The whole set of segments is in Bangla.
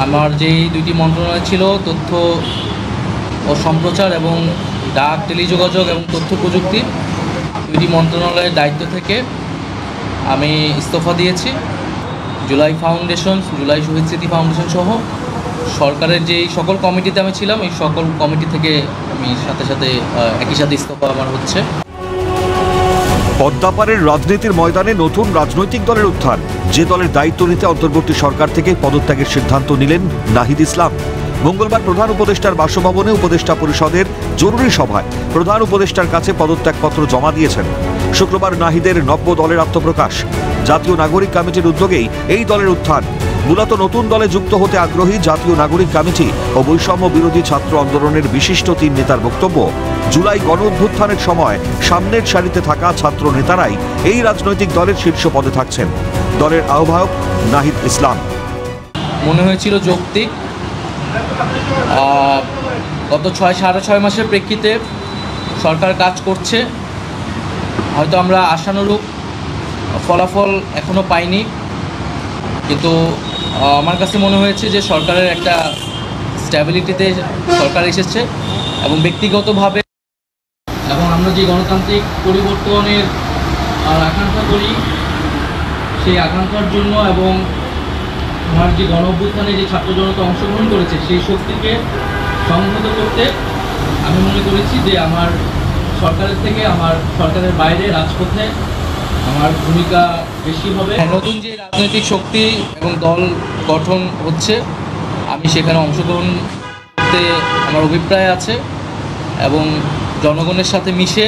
আমার যেই দুইটি মন্ত্রণালয় ছিল, তথ্য ও সম্প্রচার এবং ডাক, টেলিযোগাযোগ এবং তথ্য প্রযুক্তি, দুইটি মন্ত্রণালয়ের দায়িত্ব থেকে আমি ইস্তফা দিয়েছি। জুলাই ফাউন্ডেশন, জুলাই শহীদ স্মৃতি ফাউন্ডেশন সহ সরকারের যেই সকল কমিটিতে আমি ছিলাম, এই সকল কমিটি থেকে আমি একই সাথে ইস্তফা আমার হচ্ছে। পদ্মাপাড়ের রাজনীতির ময়দানে নতুন রাজনৈতিক দলের উত্থান। যে দলের দায়িত্ব নিতে অন্তর্বর্তী সরকার থেকে পদত্যাগের সিদ্ধান্ত নিলেন নাহিদ ইসলাম। মঙ্গলবার প্রধান উপদেষ্টার বাসভবনে উপদেষ্টা পরিষদের জরুরি সভায় প্রধান উপদেষ্টার কাছে পদত্যাগপত্র জমা দিয়েছেন। শুক্রবার নাহিদের নব্য দলের আত্মপ্রকাশ। জাতীয় নাগরিক কমিটির উদ্যোগেই এই দলের উত্থান। মূলত নতুন দলে যুক্ত হতে আগ্রহী জাতীয় নাগরিক কমিটি ও বৈষম্য বিরোধী ছাত্র আন্দোলনের বিশিষ্ট 3 নেতার বক্তব্য, জুলাই গণঅভ্যুত্থানের সময় সামনের সারিতে থাকা ছাত্র নেতারাই এই রাজনৈতিক দলের শীর্ষ পদে থাকছেন। দলের আহ্বায়ক নাহিদ ইসলাম। মনে হয়েছিল যৌক্তিক, গত 6-6.5 মাসের প্রেক্ষিতে সরকার কাজ করছে, হয়তো আমরা আশানুরূপ ফলাফল এখনও পাইনি, কিন্তু আমার কাছে মনে হয়েছে যে সরকারের একটা স্ট্যাবিলিটিতে সরকার এসেছে এবং ব্যক্তিগতভাবে এবং আমরা যে গণতান্ত্রিক পরিবর্তনের আকাঙ্ক্ষা করি, সেই আকাঙ্ক্ষার জন্য এবং আমার যে গণঅভ্যুত্থানে যে ছাত্র জনতা অংশগ্রহণ করেছে, সেই শক্তিকে সংহত করতে আমি মনে করেছি যে আমার সরকারের থেকে আমার সরকারের বাইরে রাজপথে আমার ভূমিকা বেশি হবে। নতুন যে রাজনৈতিক শক্তি এবং দল গঠন হচ্ছে, আমি সেখানে অংশগ্রহণ করতে আমার অভিপ্রায় আছে এবং জনগণের সাথে মিশে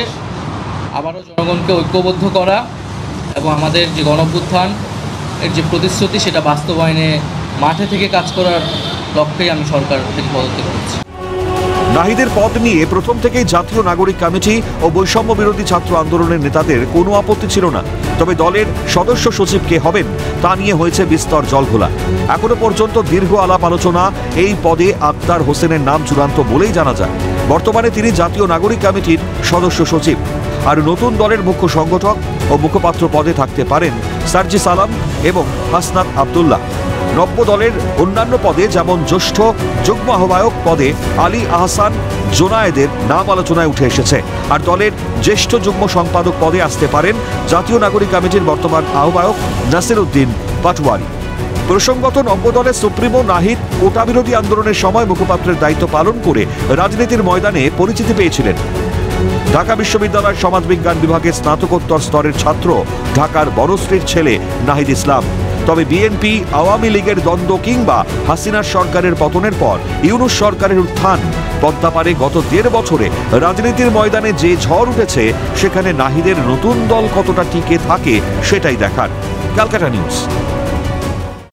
আবারও জনগণকে ঐক্যবদ্ধ করা এবং আমাদের যে গণঅভ্যুত্থান এর যে প্রতিশ্রুতি, সেটা বাস্তবায়নে মাঠে থেকে কাজ করার লক্ষ্যেই আমি সরকার থেকে পদত্যাগ করছি। নাহিদের পদ নিয়ে প্রথম থেকেই জাতীয় নাগরিক কমিটি ও বৈষম্য বিরোধী ছাত্র আন্দোলনের নেতাদের কোনো আপত্তি ছিল না। তবে দলের সদস্য সচিব কে হবেন তা নিয়ে হয়েছে বিস্তর জলঘোলা। এখনো পর্যন্ত দীর্ঘ আলাপ আলোচনা এই পদে আক্তার হোসেনের নাম চূড়ান্ত বলেই জানা যায়। বর্তমানে তিনি জাতীয় নাগরিক কমিটির সদস্য সচিব। আর নতুন দলের মুখ্য সংগঠক ও মুখপাত্র পদে থাকতে পারেন সার্জিস আলম এবং হাসনাত আবদুল্লাহ। নব্য দলের অন্যান্য পদে যেমন জ্যেষ্ঠ যুগ্ম আহ্বায়ক পদে আলী আহসান জোনায়েদের নাম আলোচনায় উঠে এসেছে। আর দলের জ্যেষ্ঠ যুগ্ম সম্পাদক পদে আসতে পারেন জাতীয় নাগরিক কমিটির বর্তমান আহ্বায়ক নাসির উদ্দিন পাটোয়ারি। প্রসঙ্গত নব্য দলের সুপ্রিমো নাহিদ কোটা বিরোধী আন্দোলনের সময় মুখপাত্রের দায়িত্ব পালন করে রাজনীতির ময়দানে পরিচিতি পেয়েছিলেন। ঢাকা বিশ্ববিদ্যালয়ের সমাজবিজ্ঞান বিভাগের স্নাতকোত্তর স্তরের ছাত্র, ঢাকার বড়শ্রীর ছেলে নাহিদ ইসলাম। তবে বিএনপি আওয়ামী লীগের দ্বন্দ্ব কিংবা হাসিনার সরকারের পতনের পর ইউনূস সরকারের উত্থান, পদ্মাপাড়ে গত 1.5 বছরে রাজনীতির ময়দানে যে ঝড় উঠেছে, সেখানে নাহিদের নতুন দল কতটা টিকে থাকে সেটাই দেখার। ক্যালকাটা নিউজ।